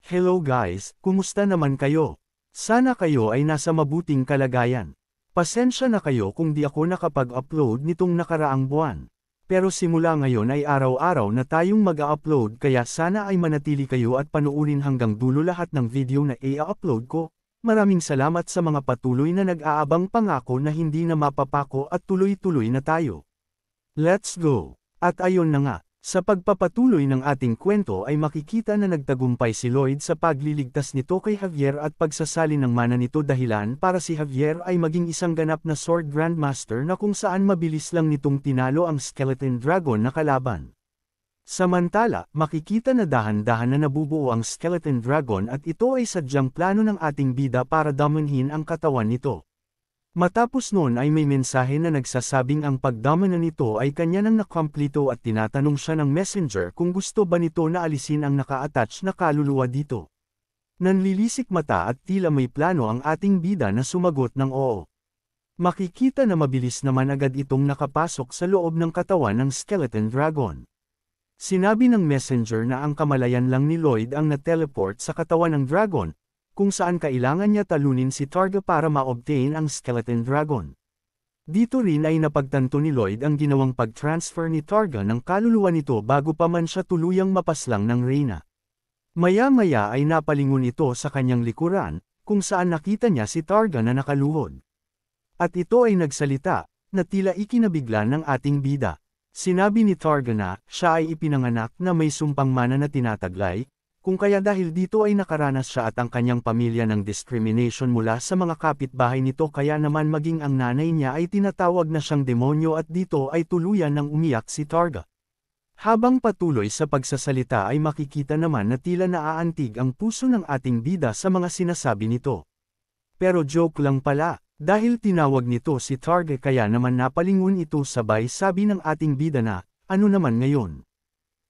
Hello guys, kumusta naman kayo? Sana kayo ay nasa mabuting kalagayan. Pasensya na kayo kung di ako nakapag-upload nitong nakaraang buwan. Pero simula ngayon ay araw-araw na tayong mag-upload kaya sana ay manatili kayo at panuurin hanggang dulo lahat ng video na i-upload ko. Maraming salamat sa mga patuloy na nag-aabang pangako na hindi na mapapako at tuloy-tuloy na tayo. Let's go! At ayon na nga. Sa pagpapatuloy ng ating kwento ay makikita na nagtagumpay si Lloyd sa pagliligtas nito kay Javier at pagsasalin ng mana nito dahilan para si Javier ay maging isang ganap na Sword Grandmaster na kung saan mabilis lang nitong tinalo ang Skeleton Dragon na kalaban. Samantala, makikita na dahan-dahan na nabubuo ang Skeleton Dragon at ito ay sadyang plano ng ating bida para damanhin ang katawan nito. Matapos noon ay may mensahe na nagsasabing ang pagdamana nito ay kanya nang nakomplito at tinatanong siya ng messenger kung gusto ba nito na alisin ang naka-attach na kaluluwa dito. Nanlilisik mata at tila may plano ang ating bida na sumagot ng oo. Makikita na mabilis naman agad itong nakapasok sa loob ng katawan ng Skeleton Dragon. Sinabi ng messenger na ang kamalayan lang ni Lloyd ang na-teleport sa katawan ng dragon, kung saan kailangan niya talunin si Targa para ma-obtain ang Skeleton Dragon. Dito rin ay napagtanto ni Lloyd ang ginawang pag-transfer ni Targa ng kaluluwa nito bago pa man siya tuluyang mapaslang ng Reyna. Maya-maya ay napalingon ito sa kanyang likuran, kung saan nakita niya si Targa na nakaluhod. At ito ay nagsalita, na tila ikinabigla ng ating bida. Sinabi ni Targa na siya ay ipinanganak na may sumpang mana na tinataglay, kung kaya dahil dito ay nakaranas siya at ang kanyang pamilya ng discrimination mula sa mga kapitbahay nito kaya naman maging ang nanay niya ay tinatawag na siyang demonyo at dito ay tuluyan ng umiyak si Targa. Habang patuloy sa pagsasalita ay makikita naman na tila naaantig ang puso ng ating bida sa mga sinasabi nito. Pero joke lang pala, dahil tinawag nito si Targa kaya naman napalingon ito sabay sabi ng ating bida na, ano naman ngayon?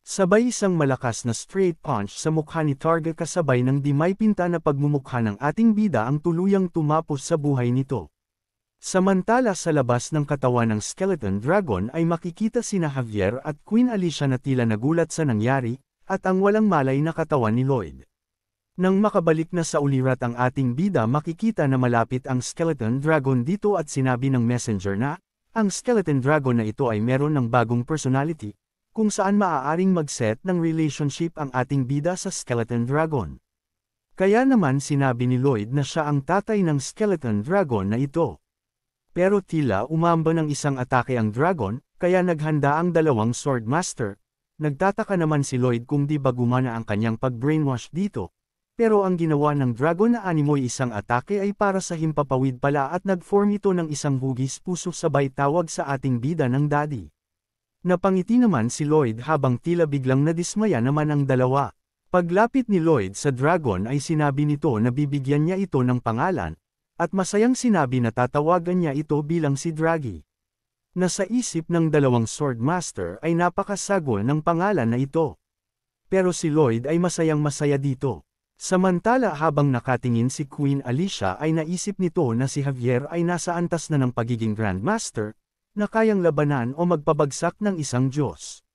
Sabay isang malakas na straight punch sa mukha ni Targa kasabay ng di may pinta na pagmumukha ng ating bida ang tuluyang tumapos sa buhay nito. Samantala sa labas ng katawan ng Skeleton Dragon ay makikita sina Javier at Queen Alicia na tila nagulat sa nangyari, at ang walang malay na katawan ni Lloyd. Nang makabalik na sa ulirat ang ating bida makikita na malapit ang Skeleton Dragon dito at sinabi ng messenger na, ang Skeleton Dragon na ito ay meron ng bagong personality, kung saan maaaring mag-set ng relationship ang ating bida sa Skeleton Dragon. Kaya naman sinabi ni Lloyd na siya ang tatay ng Skeleton Dragon na ito. Pero tila umamba ng isang atake ang dragon, kaya naghanda ang dalawang Swordmaster. Nagtataka naman si Lloyd kung di ba gumana ang kanyang pag-brainwash dito. Pero ang ginawa ng dragon na animoy isang atake ay para sa himpapawid pala at nag-form ito ng isang hugis puso sabay tawag sa ating bida ng daddy. Napangiti naman si Lloyd habang tila biglang nadismaya naman ang dalawa. Paglapit ni Lloyd sa dragon ay sinabi nito na bibigyan niya ito ng pangalan, at masayang sinabi na tatawagan niya ito bilang si Draggy. Nasa isip ng dalawang Swordmaster ay napakasagol ng pangalan na ito. Pero si Lloyd ay masayang-masaya dito. Samantala habang nakatingin si Queen Alicia ay naisip nito na si Javier ay nasa antas na ng pagiging Grandmaster, na kayang labanan o magpabagsak ng isang Diyos.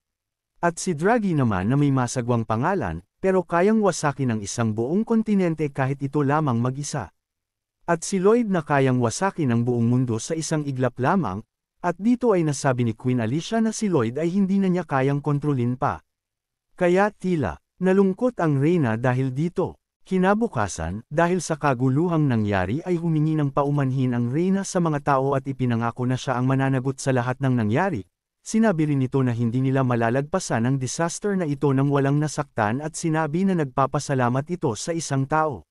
At si Draggy naman na may masagwang pangalan, pero kayang wasakin ng isang buong kontinente kahit ito lamang mag-isa. At si Lloyd na kayang wasakin ang buong mundo sa isang iglap lamang, at dito ay nasabi ni Queen Alicia na si Lloyd ay hindi na niya kayang kontrolin pa. Kaya tila, nalungkot ang Reyna dahil dito. Kinabukasan, dahil sa kaguluhang nangyari ay humingi ng paumanhin ang Reyna sa mga tao at ipinangako na siya ang mananagot sa lahat ng nangyari. Sinabi rin nito na hindi nila malalagpasan ang disaster na ito nang walang nasaktan at sinabi na nagpapasalamat ito sa isang tao.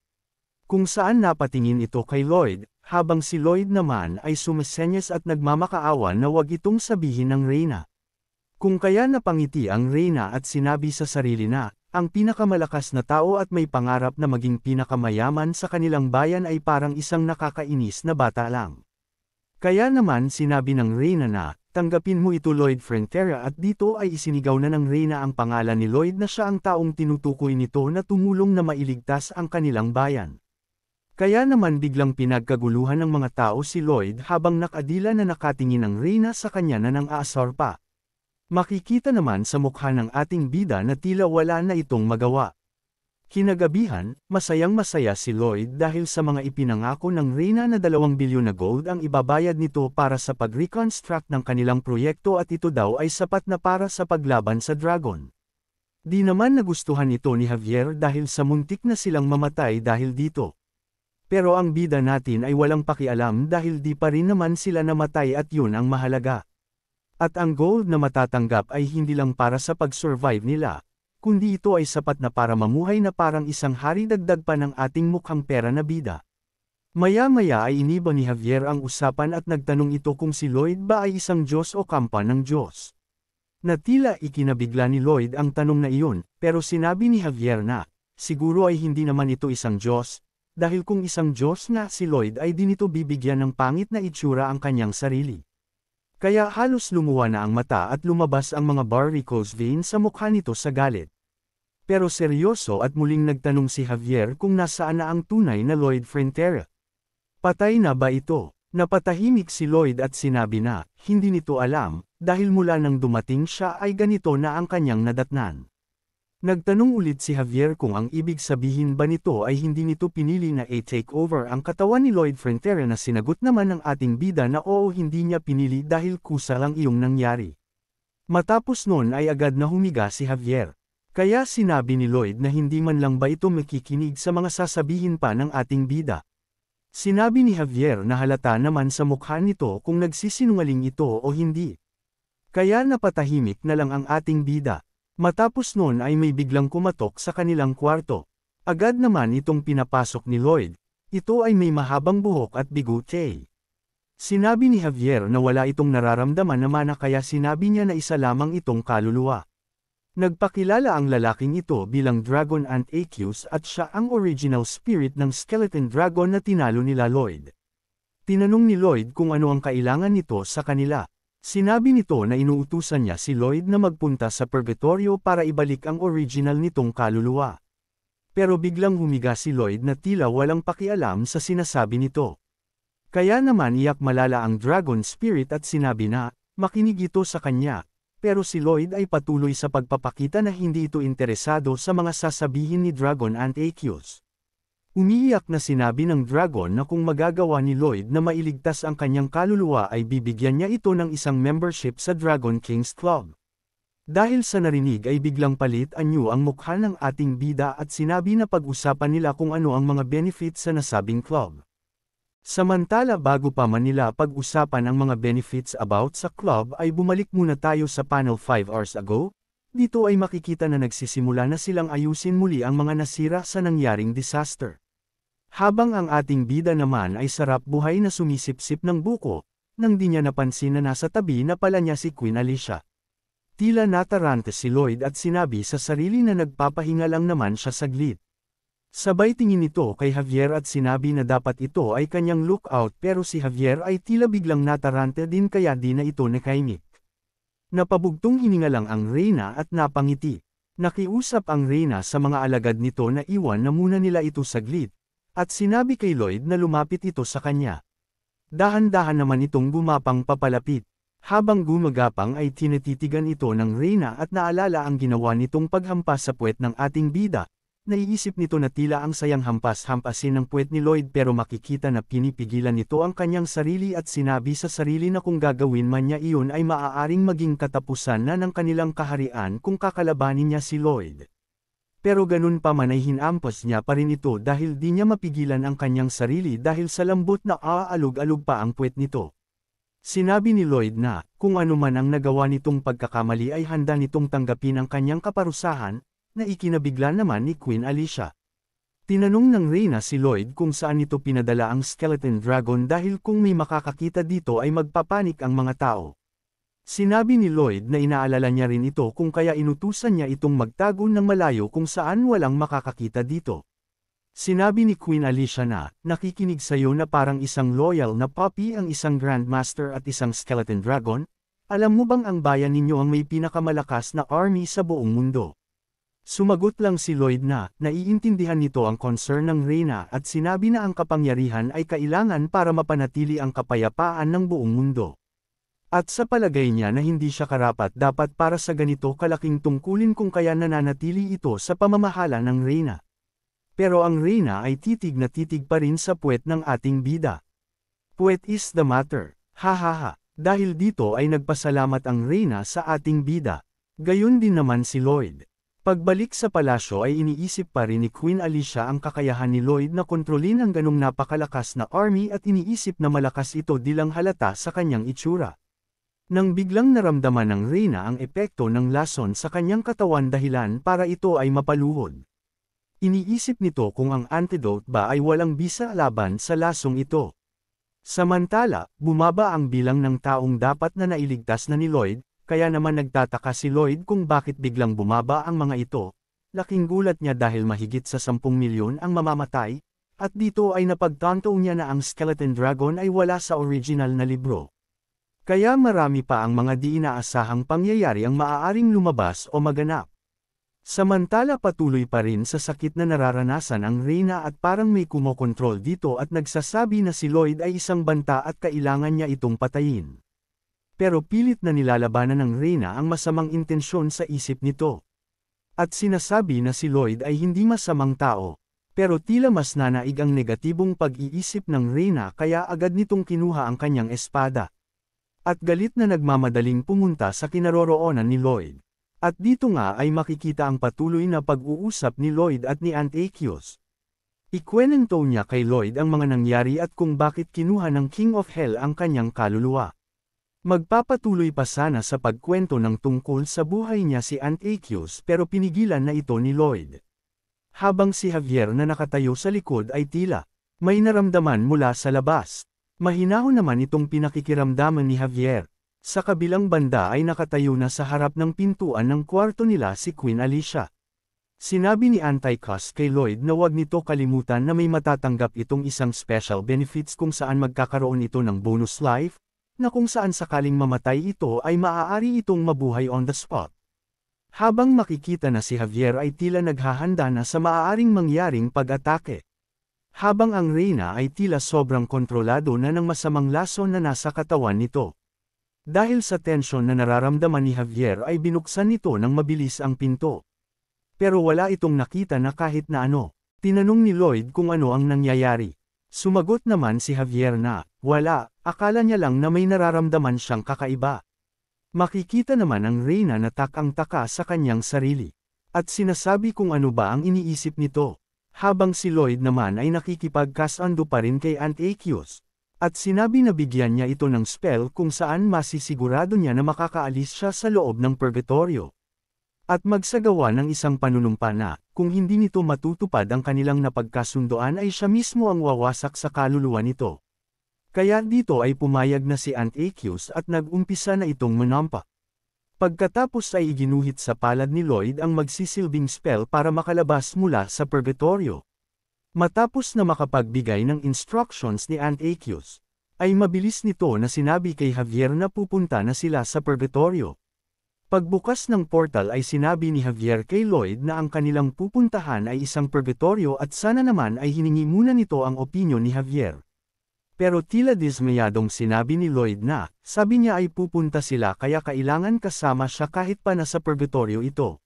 Kung saan napatingin ito kay Lloyd, habang si Lloyd naman ay sumisenyas at nagmamakaawa na wag itong sabihin ng Reyna. Kung kaya napangiti ang Reyna at sinabi sa sarili na, ang pinakamalakas na tao at may pangarap na maging pinakamayaman sa kanilang bayan ay parang isang nakakainis na bata lang. Kaya naman sinabi ng Reyna na, tanggapin mo ito Lloyd Frontera at dito ay isinigaw na ng Reyna ang pangalan ni Lloyd na siya ang taong tinutukoy nito na tumulong na mailigtas ang kanilang bayan. Kaya naman biglang pinagkaguluhan ng mga tao si Lloyd habang nakadila na nakatingin ang Reyna sa kanya na nang aasar pa. Makikita naman sa mukha ng ating bida na tila wala na itong magawa. Kinagabihan, masayang-masaya si Lloyd dahil sa mga ipinangako ng Reyna na 2 bilyon na gold ang ibabayad nito para sa pag-reconstruct ng kanilang proyekto at ito daw ay sapat na para sa paglaban sa dragon. Di naman nagustuhan ito ni Javier dahil sa muntik na silang mamatay dahil dito. Pero ang bida natin ay walang pakialam dahil di pa rin naman sila namatay at yun ang mahalaga. At ang gold na matatanggap ay hindi lang para sa pag-survive nila, kundi ito ay sapat na para mamuhay na parang isang hari dagdag pa ng ating mukhang pera na bida. Maya-maya ay iniba ni Javier ang usapan at nagtanong ito kung si Lloyd ba ay isang Diyos o kampa ng Diyos. Na tila ikinabigla ni Lloyd ang tanong na iyon, pero sinabi ni Javier na, siguro ay hindi naman ito isang Diyos, dahil kung isang Diyos nga si Lloyd ay di nito bibigyan ng pangit na itsura ang kanyang sarili. Kaya halos lumuwa na ang mata at lumabas ang mga varicose veins sa mukha nito sa galit. Pero seryoso at muling nagtanong si Javier kung nasaan na ang tunay na Lloyd Frontera. Patay na ba ito? Napatahimik si Lloyd at sinabi na, hindi nito alam, dahil mula nang dumating siya ay ganito na ang kanyang nadatnan. Nagtanong ulit si Javier kung ang ibig sabihin ba nito ay hindi nito pinili na i-take over ang katawan ni Lloyd Frontera na sinagot naman ng ating bida na oo hindi niya pinili dahil kusa lang iyong nangyari. Matapos nun ay agad na humiga si Javier. Kaya sinabi ni Lloyd na hindi man lang ba ito makikinig sa mga sasabihin pa ng ating bida. Sinabi ni Javier na halata naman sa mukha nito kung nagsisinungaling ito o hindi. Kaya napatahimik na lang ang ating bida. Matapos nun ay may biglang kumatok sa kanilang kwarto. Agad naman itong pinapasok ni Lloyd. Ito ay may mahabang buhok at bigote. Sinabi ni Javier na wala itong nararamdaman na mana kaya sinabi niya na isa lamang itong kaluluwa. Nagpakilala ang lalaking ito bilang Dragon Ant Aqueous at siya ang original spirit ng skeleton dragon na tinalo nila Lloyd. Tinanong ni Lloyd kung ano ang kailangan nito sa kanila. Sinabi nito na inuutusan niya si Lloyd na magpunta sa purgatorio para ibalik ang original nitong kaluluwa. Pero biglang humiga si Lloyd na tila walang pakialam sa sinasabi nito. Kaya naman iyak malala ang dragon spirit at sinabi na, makinig ito sa kanya. Pero si Lloyd ay patuloy sa pagpapakita na hindi ito interesado sa mga sasabihin ni Dragon Ant Aqueous. Umiiyak na sinabi ng dragon na kung magagawa ni Lloyd na mailigtas ang kanyang kaluluwa ay bibigyan niya ito ng isang membership sa Dragon Kings Club. Dahil sa narinig ay biglang palit anyo ang mukha ng ating bida at sinabi na pag-usapan nila kung ano ang mga benefits sa nasabing club. Samantala bago pa man nila pag-usapan ang mga benefits about sa club ay bumalik muna tayo sa panel 5 hours ago. Dito ay makikita na nagsisimula na silang ayusin muli ang mga nasira sa nangyaring disaster. Habang ang ating bida naman ay sarap buhay na sumisip-sip ng buko, nang di niya napansin na nasa tabi na pala niya si Queen Alicia. Tila natarante si Lloyd at sinabi sa sarili na nagpapahinga lang naman siya saglit. Sabay tingin nito kay Javier at sinabi na dapat ito ay kanyang lookout pero si Javier ay tila biglang natarante din kaya di na ito nakaimik. Napabugtong hininga lang ang Reyna at napangiti. Nakiusap ang Reyna sa mga alagad nito na iwan na muna nila ito saglit, at sinabi kay Lloyd na lumapit ito sa kanya. Dahan-dahan naman itong gumapang papalapit. Habang gumagapang ay tinititigan ito ng Reyna at naalala ang ginawa nitong paghampas sa puwet ng ating bida. Naiisip nito na tila ang sayang hampas-hampasin ng puwet ni Lloyd pero makikita na pinipigilan nito ang kanyang sarili at sinabi sa sarili na kung gagawin man niya iyon ay maaaring maging katapusan na ng kanilang kaharian kung kakalabanin niya si Lloyd. Pero ganun pa man ay hinampas niya pa rin ito dahil di niya mapigilan ang kanyang sarili dahil sa lambot na aalog-alog pa ang puwet nito. Sinabi ni Lloyd na, kung ano man ang nagawa nitong pagkakamali ay handa nitong tanggapin ang kanyang kaparusahan, na ikinabigla naman ni Queen Alicia. Tinanong ng Reyna si Lloyd kung saan ito pinadala ang skeleton dragon dahil kung may makakakita dito ay magpapanik ang mga tao. Sinabi ni Lloyd na inaalala niya rin ito kung kaya inutusan niya itong magtago ng malayo kung saan walang makakakita dito. Sinabi ni Queen Alicia na, nakikinig sa'yo na parang isang loyal na puppy ang isang Grandmaster at isang skeleton dragon? Alam mo bang ang bayan ninyo ang may pinakamalakas na army sa buong mundo? Sumagot lang si Lloyd na, naiintindihan nito ang concern ng Reyna at sinabi na ang kapangyarihan ay kailangan para mapanatili ang kapayapaan ng buong mundo. At sa palagay niya na hindi siya karapat dapat para sa ganito kalaking tungkulin kung kaya nananatili ito sa pamamahala ng Reyna. Pero ang Reyna ay titig na titig pa rin sa puwet ng ating bida. Puwet is the matter. Hahaha. Dahil dito ay nagpasalamat ang Reyna sa ating bida. Gayon din naman si Lloyd. Pagbalik sa palasyo ay iniisip pa rin ni Queen Alicia ang kakayahan ni Lloyd na kontrolin ang ganong napakalakas na army at iniisip na malakas ito di lang halata sa kanyang itsura. Nang biglang naramdaman ng Reyna ang epekto ng lason sa kanyang katawan dahilan para ito ay mapaluhod. Iniisip nito kung ang antidote ba ay walang bisa laban sa lasong ito. Samantala, bumaba ang bilang ng taong dapat na nailigtas na ni Lloyd, kaya naman nagtataka si Lloyd kung bakit biglang bumaba ang mga ito. Laking gulat niya dahil mahigit sa 10 milyon ang mamamatay, at dito ay napagtanto niya na ang Skeleton Dragon ay wala sa original na libro. Kaya marami pa ang mga di inaasahang pangyayari ang maaaring lumabas o maganap. Samantala patuloy pa rin sa sakit na nararanasan ang Reyna at parang may kumokontrol dito at nagsasabi na si Lloyd ay isang banta at kailangan niya itong patayin. Pero pilit na nilalabanan ng Reyna ang masamang intensyon sa isip nito. At sinasabi na si Lloyd ay hindi masamang tao, pero tila mas nanaig ang negatibong pag-iisip ng Reyna kaya agad nitong kinuha ang kanyang espada. At galit na nagmamadaling pumunta sa kinaroroonan ni Lloyd. At dito nga ay makikita ang patuloy na pag-uusap ni Lloyd at ni Aunt Achios. Ikwenento niya kay Lloyd ang mga nangyari at kung bakit kinuha ng King of Hell ang kanyang kaluluwa. Magpapatuloy pa sana sa pagkwento ng tungkol sa buhay niya si Aunt Achios pero pinigilan na ito ni Lloyd. Habang si Javier na nakatayo sa likod ay tila may naramdaman mula sa labas. Mahinahon naman itong pinakikiramdaman ni Javier. Sa kabilang banda ay nakatayo na sa harap ng pintuan ng kwarto nila si Queen Alicia. Sinabi ni Antipas kay Lloyd na wag nito kalimutan na may matatanggap itong isang special benefits kung saan magkakaroon ito ng bonus life, na kung saan sakaling mamatay ito ay maaari itong mabuhay on the spot. Habang makikita na si Javier ay tila naghahanda na sa maaaring mangyaring pag-atake. Habang ang Reyna ay tila sobrang kontrolado na ng masamang lason na nasa katawan nito. Dahil sa tensyon na nararamdaman ni Javier ay binuksan nito ng mabilis ang pinto. Pero wala itong nakita na kahit na ano. Tinanong ni Lloyd kung ano ang nangyayari. Sumagot naman si Javier na, wala, akala niya lang na may nararamdaman siyang kakaiba. Makikita naman ang Reyna na takang-taka sa kanyang sarili. At sinasabi kung ano ba ang iniisip nito. Habang si Lloyd naman ay nakikipagkasando pa rin kay Aunt Achios. At sinabi na bigyan niya ito ng spell kung saan masisigurado niya na makakaalis siya sa loob ng purgatorio. At magsagawa ng isang panunumpa na, kung hindi nito matutupad ang kanilang napagkasundoan ay siya mismo ang wawasak sa kaluluwa nito. Kaya dito ay pumayag na si Aunt Achios at nag-umpisa na itong manampa. Pagkatapos ay iginuhit sa palad ni Lloyd ang magsisilbing spell para makalabas mula sa purgatorio. Matapos na makapagbigay ng instructions ni Aunt Achios, ay mabilis nito na sinabi kay Javier na pupunta na sila sa purgatorio. Pagbukas ng portal ay sinabi ni Javier kay Lloyd na ang kanilang pupuntahan ay isang purgatorio at sana naman ay hiningi muna nito ang opinyon ni Javier. Pero tila dismayadong sinabi ni Lloyd na, sabi niya ay pupunta sila kaya kailangan kasama siya kahit pa nasa purgatorio ito.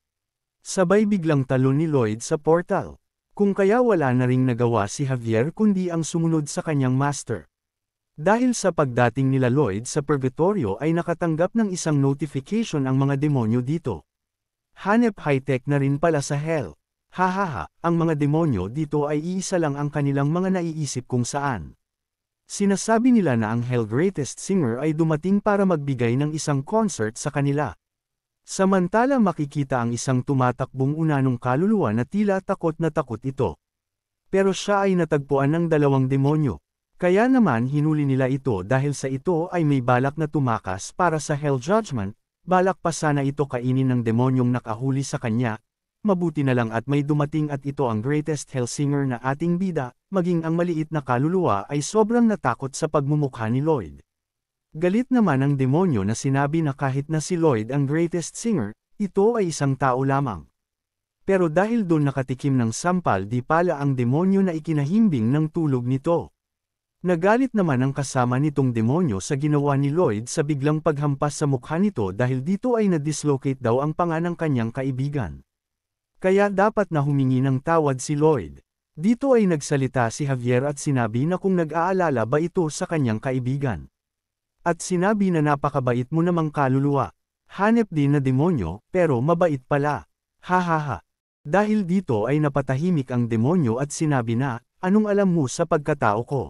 Sabay biglang talon ni Lloyd sa portal. Kung kaya wala na ring nagawa si Javier kundi ang sumunod sa kanyang master. Dahil sa pagdating nila Lloyd sa purgatorio ay nakatanggap ng isang notification ang mga demonyo dito. Hanep high-tech na rin pala sa hell. Hahaha, ang mga demonyo dito ay iisa lang ang kanilang mga naiisip kung saan. Sinasabi nila na ang Hell Greatest Singer ay dumating para magbigay ng isang concert sa kanila. Samantala makikita ang isang tumatakbong unanong kaluluwa na tila takot na takot ito. Pero siya ay natagpuan ng dalawang demonyo. Kaya naman hinuli nila ito dahil sa ito ay may balak na tumakas para sa Hell Judgment, balak pa sana ito kainin ng demonyong nakahuli sa kanya. Mabuti na lang at may dumating at ito ang Greatest Hell Singer na ating bida, maging ang maliit na kaluluwa ay sobrang natakot sa pagmumukha ni Lloyd. Galit naman ang demonyo na sinabi na kahit na si Lloyd ang Greatest Singer, ito ay isang tao lamang. Pero dahil doon nakatikim ng sampal di pala ang demonyo na ikinahimbing ng tulog nito. Nagalit naman ang kasama nitong demonyo sa ginawa ni Lloyd sa biglang paghampas sa mukha nito dahil dito ay na-dislocate daw ang panga ng kanyang kaibigan. Kaya dapat na humingi ng tawad si Lloyd. Dito ay nagsalita si Javier at sinabi na kung nag-aalala ba ito sa kanyang kaibigan. At sinabi na napakabait mo namang kaluluwa. Hanep din na demonyo, pero mabait pala. Hahaha. Dahil dito ay napatahimik ang demonyo at sinabi na, anong alam mo sa pagkatao ko?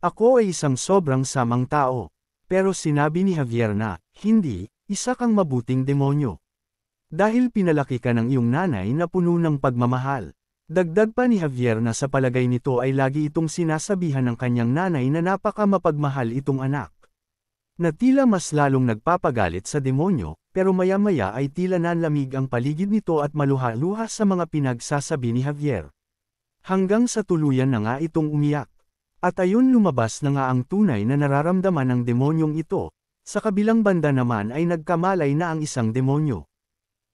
Ako ay isang sobrang samang tao. Pero sinabi ni Javier na, hindi, isa kang mabuting demonyo. Dahil pinalaki ka ng iyong nanay na puno ng pagmamahal. Dagdag pa ni Javier na sa palagay nito ay lagi itong sinasabihan ng kanyang nanay na napaka mapagmahal itong anak. Na tila mas lalong nagpapagalit sa demonyo, pero maya-maya ay tila nanlamig ang paligid nito at maluha-luha sa mga pinagsasabi ni Javier. Hanggang sa tuluyan na nga itong umiyak. At ayun lumabas na nga ang tunay na nararamdaman ng demonyong ito, sa kabilang banda naman ay nagkamalay na ang isang demonyo.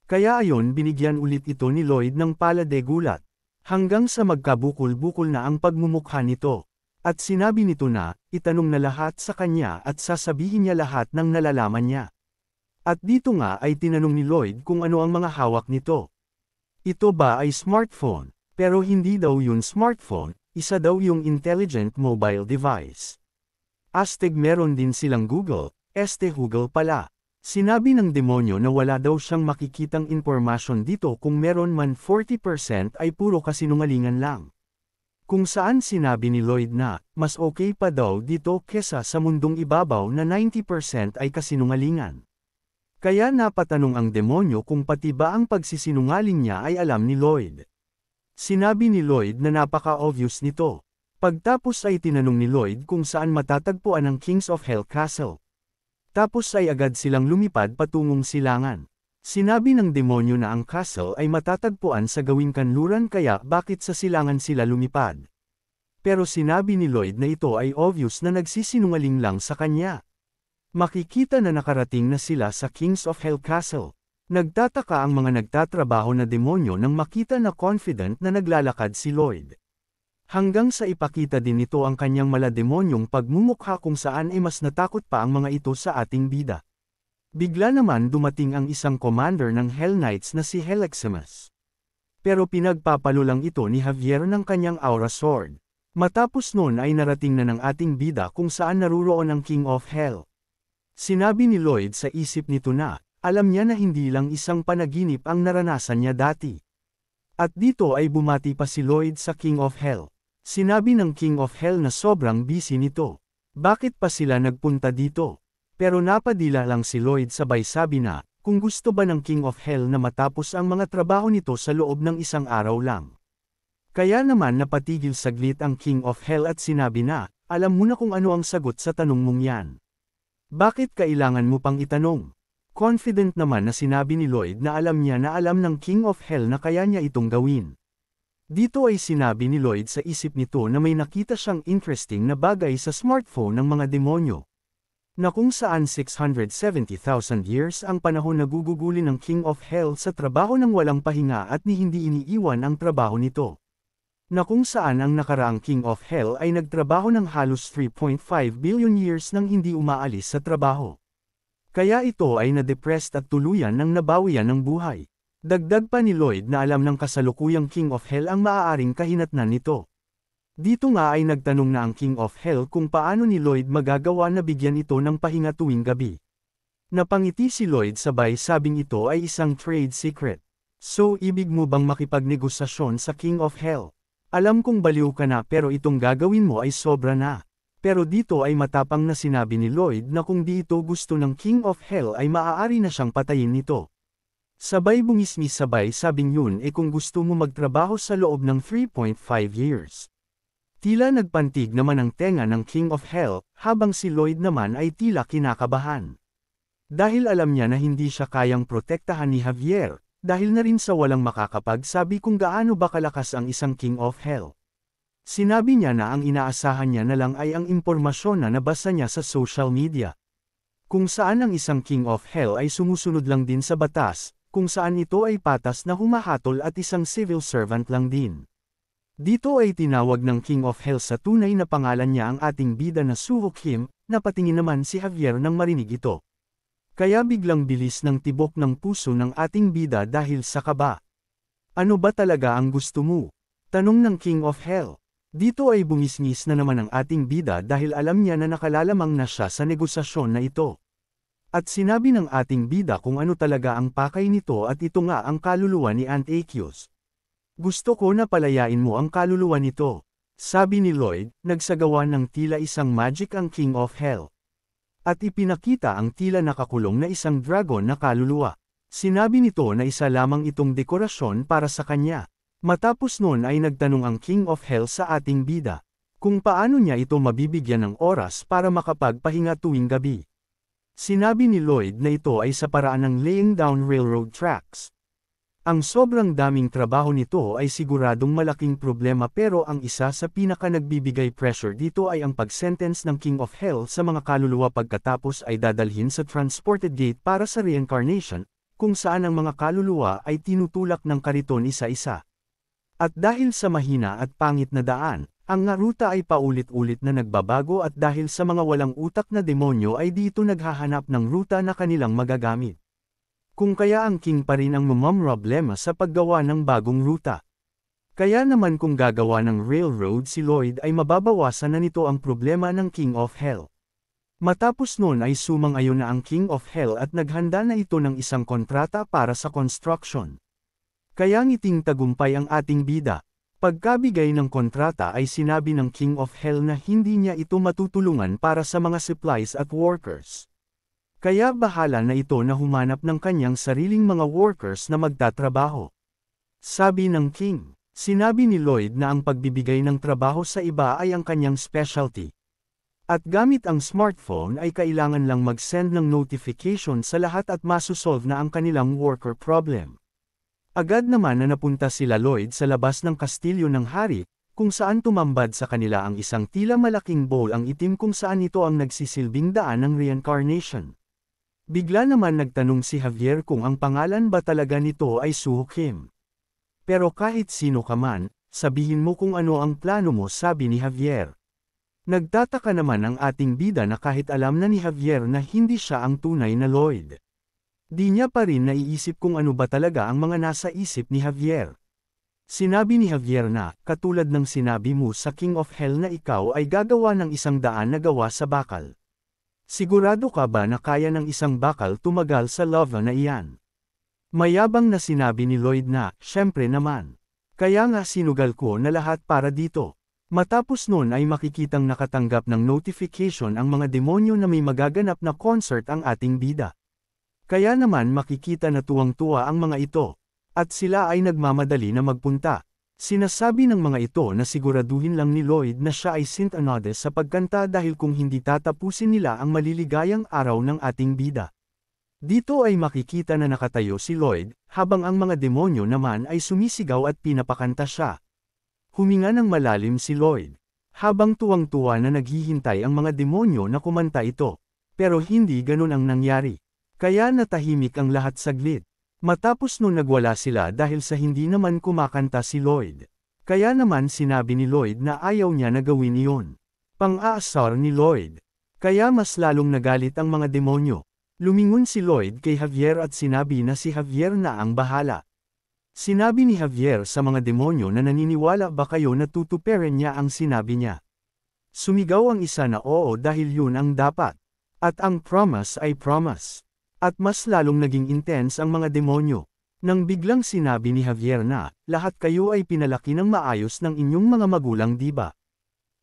Kaya ayon binigyan ulit ito ni Lloyd ng palade gulat, hanggang sa magkabukol-bukol na ang pagmumukha nito. At sinabi nito na, itanong na lahat sa kanya at sasabihin niya lahat ng nalalaman niya. At dito nga ay tinanong ni Lloyd kung ano ang mga hawak nito. Ito ba ay smartphone? Pero hindi daw yun smartphone, isa daw yung intelligent mobile device. Astig meron din silang Google, Google pala. Sinabi ng demonyo na wala daw siyang makikitang impormasyon dito kung meron man 40% ay puro kasinungalingan lang. Kung saan sinabi ni Lloyd na, mas okay pa daw dito kesa sa mundong ibabaw na 90% ay kasinungalingan. Kaya napatanong ang demonyo kung pati ba ang pagsisinungaling niya ay alam ni Lloyd. Sinabi ni Lloyd na napaka-obvious nito. Pagtapos ay tinanong ni Lloyd kung saan matatagpuan ang Kings of Hell Castle. Tapos ay agad silang lumipad patungong silangan. Sinabi ng demonyo na ang castle ay matatagpuan sa gawing kanluran kaya bakit sa silangan sila lumipad. Pero sinabi ni Lloyd na ito ay obvious na nagsisinungaling lang sa kanya. Makikita na nakarating na sila sa Kings of Hell Castle. Nagtataka ang mga nagtatrabaho na demonyo nang makita na confident na naglalakad si Lloyd. Hanggang sa ipakita din nito ang kanyang malademonyong pagmumukha kung saan ay mas natakot pa ang mga ito sa ating bida. Bigla naman dumating ang isang commander ng Hell Knights na si Heleximus. Pero pinagpapalo lang ito ni Javier ng kanyang aura sword. Matapos noon ay narating na ng ating bida kung saan naruroon ang King of Hell. Sinabi ni Lloyd sa isip nito na, alam niya na hindi lang isang panaginip ang naranasan niya dati. At dito ay bumati pa si Lloyd sa King of Hell. Sinabi ng King of Hell na sobrang busy nito. Bakit pa sila nagpunta dito? Pero napadila lang si Lloyd sabay sabi na, kung gusto ba ng King of Hell na matapos ang mga trabaho nito sa loob ng isang araw lang. Kaya naman napatigil saglit ang King of Hell at sinabi na, alam mo na kung ano ang sagot sa tanong mong yan. Bakit kailangan mo pang itanong? Confident naman na sinabi ni Lloyd na alam niya na alam ng King of Hell na kaya niya itong gawin. Dito ay sinabi ni Lloyd sa isip nito na may nakita siyang interesting na bagay sa smartphone ng mga demonyo. Na kung saan 670,000 years ang panahon na gugugulin ng King of Hell sa trabaho ng walang pahinga at ni hindi iniiwan ang trabaho nito. Na kung saan ang nakaraang King of Hell ay nagtrabaho ng halos 3.5 billion years nang hindi umaalis sa trabaho. Kaya ito ay na-depressed at tuluyan nang nabawian ng buhay. Dagdag pa ni Lloyd na alam ng kasalukuyang King of Hell ang maaaring kahinatnan nito. Dito nga ay nagtanong na ang King of Hell kung paano ni Lloyd magagawa na bigyan ito ng pahinga tuwing gabi. Napangiti si Lloyd sabay sabing ito ay isang trade secret. So ibig mo bang makipagnegosasyon sa King of Hell? Alam kong baliw ka na pero itong gagawin mo ay sobra na. Pero dito ay matapang na sinabi ni Lloyd na kung di ito gusto ng King of Hell ay maaari na siyang patayin nito. Sabay bungismis sabay sabing yun kung gusto mo magtrabaho sa loob ng 3.5 years. Tila nagpantig naman ang tenga ng King of Hell, habang si Lloyd naman ay tila kinakabahan. Dahil alam niya na hindi siya kayang protektahan ni Javier, dahil na rin sa walang makakapagsabi kung gaano ba kalakas ang isang King of Hell. Sinabi niya na ang inaasahan niya na lang ay ang impormasyon na nabasa niya sa social media. Kung saan ang isang King of Hell ay sumusunod lang din sa batas, kung saan ito ay patas na humahatol at isang civil servant lang din. Dito ay tinawag ng King of Hell sa tunay na pangalan niya ang ating bida na Suho Kim, napatingin naman si Javier nang marinig ito. Kaya biglang bilis ng tibok ng puso ng ating bida dahil sa kaba. Ano ba talaga ang gusto mo? Tanong ng King of Hell. Dito ay bumisngis na naman ang ating bida dahil alam niya na nakalalamang na siya sa negosasyon na ito. At sinabi ng ating bida kung ano talaga ang pakay nito at ito nga ang kaluluwa ni Aunt Achios. Gusto ko na palayain mo ang kaluluwa nito. Sabi ni Lloyd, nagsagawa ng tila isang magic ang King of Hell. At ipinakita ang tila nakakulong na isang dragon na kaluluwa. Sinabi nito na isa lamang itong dekorasyon para sa kanya. Matapos noon ay nagtanong ang King of Hell sa ating bida, kung paano niya ito mabibigyan ng oras para makapagpahinga tuwing gabi. Sinabi ni Lloyd na ito ay sa paraan ng laying down railroad tracks. Ang sobrang daming trabaho nito ay siguradong malaking problema pero ang isa sa pinaka nagbibigay pressure dito ay ang pag-sentence ng King of Hell sa mga kaluluwa pagkatapos ay dadalhin sa transported gate para sa reincarnation, kung saan ang mga kaluluwa ay tinutulak ng kariton isa-isa. At dahil sa mahina at pangit na daan, ang nga ruta ay paulit-ulit na nagbabago at dahil sa mga walang utak na demonyo ay dito naghahanap ng ruta na kanilang magagamit. Kung kaya ang King pa rin ang problema sa paggawa ng bagong ruta. Kaya naman kung gagawa ng railroad si Lloyd ay mababawasan na nito ang problema ng King of Hell. Matapos noon ay sumang-ayon na ang King of Hell at naghanda na ito ng isang kontrata para sa construction. Kaya ngiting tagumpay ang ating bida. Pagkabigay ng kontrata ay sinabi ng King of Hell na hindi niya ito matutulungan para sa mga supplies at workers. Kaya bahala na ito na humanap ng kanyang sariling mga workers na magtatrabaho. Sabi ng King, sinabi ni Lloyd na ang pagbibigay ng trabaho sa iba ay ang kanyang specialty. At gamit ang smartphone ay kailangan lang mag-send ng notification sa lahat at masusolve na ang kanilang worker problem. Agad naman na napunta sila Lloyd sa labas ng kastilyo ng hari, kung saan tumambad sa kanila ang isang tila malaking bowl ang itim kung saan ito ang nagsisilbing daan ng reincarnation. Bigla naman nagtanong si Javier kung ang pangalan ba talaga nito ay Suho Kim. Pero kahit sino ka man, sabihin mo kung ano ang plano mo, sabi ni Javier. Nagtataka naman ang ating bida na kahit alam na ni Javier na hindi siya ang tunay na Lloyd. Di niya pa rin naiisip kung ano ba talaga ang mga nasa isip ni Javier. Sinabi ni Javier na, katulad ng sinabi mo sa King of Hell na ikaw ay gagawa ng 100 na gawa sa bakal. Sigurado ka ba na kaya ng isang bakal tumagal sa lava na iyan? Mayabang na sinabi ni Lloyd na, syempre naman. Kaya nga sinugal ko na lahat para dito. Matapos noon ay makikitang nakatanggap ng notification ang mga demonyo na may magaganap na concert ang ating bida. Kaya naman makikita na tuwang-tuwa ang mga ito, at sila ay nagmamadali na magpunta. Sinasabi ng mga ito na siguraduhin lang ni Lloyd na siya ay Saint Anades sa pagkanta dahil kung hindi tatapusin nila ang maliligayang araw ng ating bida. Dito ay makikita na nakatayo si Lloyd, habang ang mga demonyo naman ay sumisigaw at pinapakanta siya. Huminga ng malalim si Lloyd, habang tuwang-tuwa na naghihintay ang mga demonyo na kumanta ito. Pero hindi ganun ang nangyari. Kaya natahimik ang lahat saglit. Matapos nung nagwala sila dahil sa hindi naman kumakanta si Lloyd. Kaya naman sinabi ni Lloyd na ayaw niya na gawin iyon. Pang-aasar ni Lloyd. Kaya mas lalong nagalit ang mga demonyo. Lumingon si Lloyd kay Javier at sinabi na si Javier na ang bahala. Sinabi ni Javier sa mga demonyo na naniniwala ba kayo na tutuperin niya ang sinabi niya. Sumigaw ang isa na oo dahil yun ang dapat. At ang promise ay promise. At mas lalong naging intense ang mga demonyo. Nang biglang sinabi ni Javier na, lahat kayo ay pinalaki ng maayos ng inyong mga magulang diba?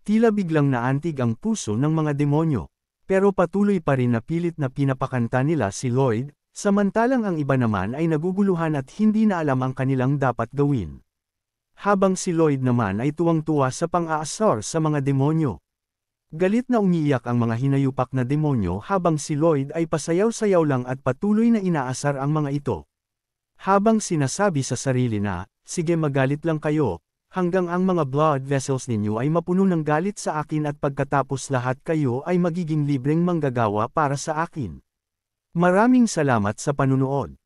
Tila biglang naantig ang puso ng mga demonyo. Pero patuloy pa rin na pilit na pinapakanta nila si Lloyd, samantalang ang iba naman ay naguguluhan at hindi na alam ang kanilang dapat gawin. Habang si Lloyd naman ay tuwang-tuwa sa pang-aasar sa mga demonyo. Galit na umiiyak ang mga hinayupak na demonyo habang si Lloyd ay pasayaw-sayaw lang at patuloy na inaasar ang mga ito. Habang sinasabi sa sarili na, sige magalit lang kayo, hanggang ang mga blood vessels ninyo ay mapuno ng galit sa akin at pagkatapos lahat kayo ay magiging libreng manggagawa para sa akin. Maraming salamat sa panunood.